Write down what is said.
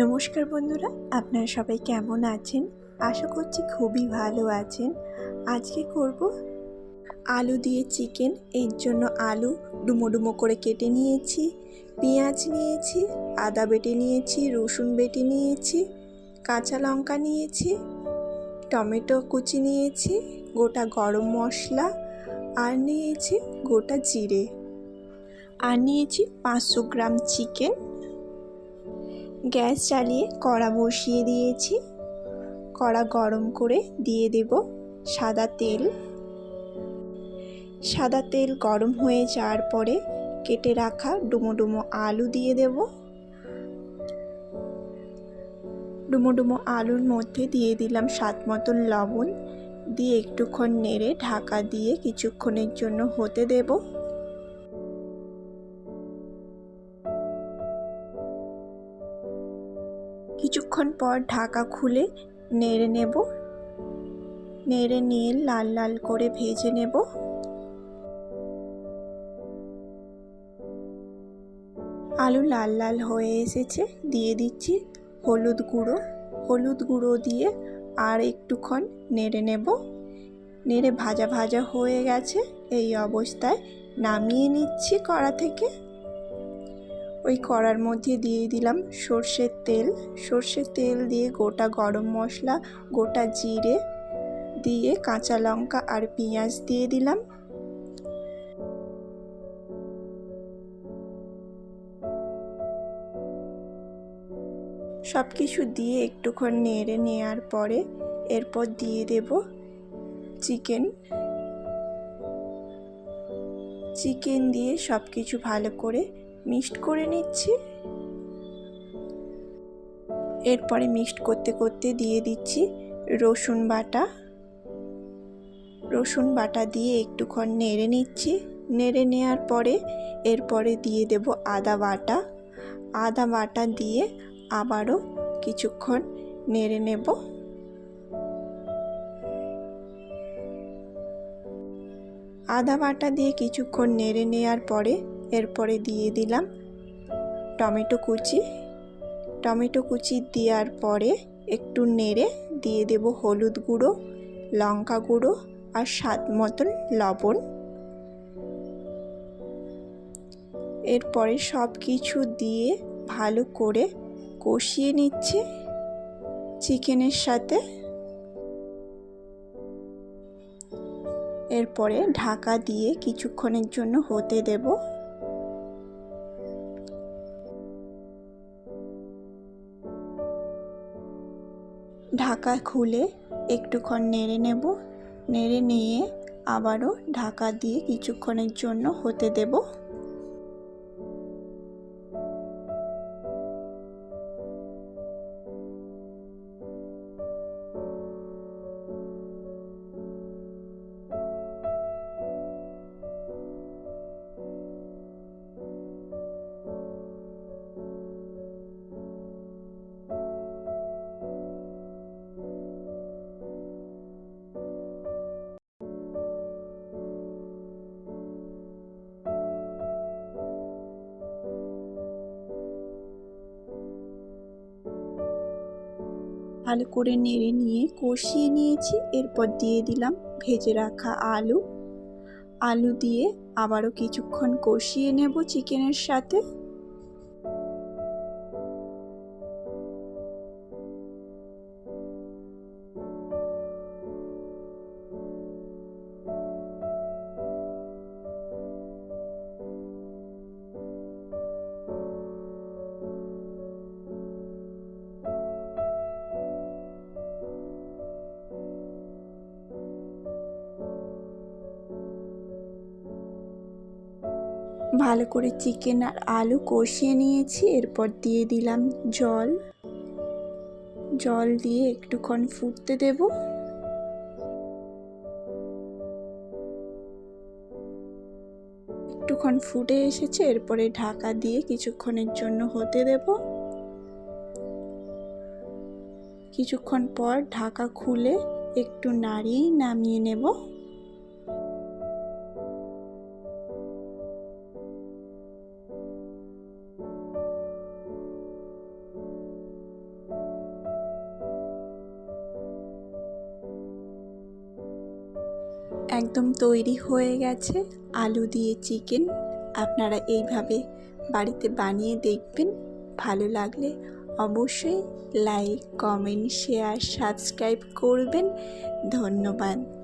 নমস্কার বন্ধুরা, আপনারা সবাই কেমন আছেন? আশা করছি খুবই ভালো আছেন। আজকে করব আলু দিয়ে চিকেন। এর জন্য আলু ডুমো ডুমো করে কেটে নিয়েছি, পেঁয়াজ নিয়েছি, আদা বেটে নিয়েছি, রসুন বেটে নিয়েছি, কাঁচা লঙ্কা নিয়েছি, টমেটো কুচি নিয়েছি, গোটা গরম মশলা আর নিয়েছি গোটা জিরে, আর নিয়েছি 500 গ্রাম চিকেন। গ্যাস জ্বালিয়ে কড়া বসিয়ে দিয়েছি। কড়া গরম করে দিয়ে দেব সাদা তেল। সাদা তেল গরম হয়ে যাওয়ার পরে কেটে রাখা ডুমো ডুমো আলু দিয়ে দেব। ডুমো ডুমো আলুর মধ্যে দিয়ে দিলাম স্বাদ মতন লবণ, দিয়ে একটুক্ষণ নেড়ে ঢাকা দিয়ে কিছুক্ষণের জন্য হতে দেব। কিছুক্ষণ পর ঢাকা খুলে নেড়ে নেব। নেড়ে নিয়ে লাল লাল করে ভেজে নেব। আলু লাল লাল হয়ে এসেছে, দিয়ে দিচ্ছি হলুদ গুঁড়ো। হলুদ গুঁড়ো দিয়ে আর একটুক্ষণ নেড়ে নেব। নেড়ে ভাজা ভাজা হয়ে গেছে, এই অবস্থায় নামিয়ে নিচ্ছি কড়া থেকে। ওই কড়ার মধ্যে দিয়ে দিলাম সর্ষের তেল। সর্ষের তেল দিয়ে গোটা গরম মশলা, গোটা জিরে দিয়ে কাঁচা লঙ্কা আর পেঁয়াজ দিয়ে দিলাম। সব কিছু দিয়ে একটুক্ষণ নেড়ে নেওয়ার পরে এরপর দিয়ে দেব চিকেন। চিকেন দিয়ে সব কিছু ভালো করে মিক্সড করে নিচ্ছি। এরপরে মিক্সড করতে করতে দিয়ে দিচ্ছি রসুন বাটা। রসুন বাটা দিয়ে একটুক্ষণ নেড়ে নিচ্ছি। নেড়ে নেওয়ার পরে এরপরে দিয়ে দেব আদা বাটা। আদা বাটা দিয়ে আবারও কিছুক্ষণ নেড়ে নেব। আদা বাটা দিয়ে কিছুক্ষণ নেড়ে নেওয়ার পরে এরপরে দিয়ে দিলাম টমেটো কুচি। টমেটো কুচি দেওয়ার পরে একটু নেড়ে দিয়ে দেব হলুদ গুঁড়ো, লঙ্কা গুঁড়ো আর স্বাদ মতন লবণ। এরপরে সব কিছু দিয়ে ভালো করে কষিয়ে নিচ্ছি চিকেনের সাথে। এরপরে ঢাকা দিয়ে কিছুক্ষণের জন্য হতে দেব। ঢাকা খুলে একটুক্ষণ নেড়ে নেব। নেড়ে নিয়ে আবারও ঢাকা দিয়ে কিছুক্ষণের জন্য হতে দেব। ভালো করে নেড়ে নিয়ে কষিয়ে নিয়েছি। এরপর দিয়ে দিলাম ভেজে রাখা আলু। আলু দিয়ে আবারও কিছুক্ষণ কষিয়ে নেব চিকেনের সাথে। ভালো করে চিকেন আর আলু কষিয়ে নিয়েছি। এরপর দিয়ে দিলাম জল। জল দিয়ে একটুক্ষণ ফুটতে দেব। একটুক্ষণ ফুটে এসেছে, এরপরে ঢাকা দিয়ে কিছুক্ষণের জন্য হতে দেব। কিছুক্ষণ পর ঢাকা খুলে একটু নাড়িয়ে নামিয়ে নেব। একদম তৈরি হয়ে গেছে আলু দিয়ে চিকেন। আপনারা এইভাবে বাড়িতে বানিয়ে দেখবেন। ভালো লাগলে অবশ্যই লাইক, কমেন্ট, শেয়ার, সাবস্ক্রাইব করবেন। ধন্যবাদ।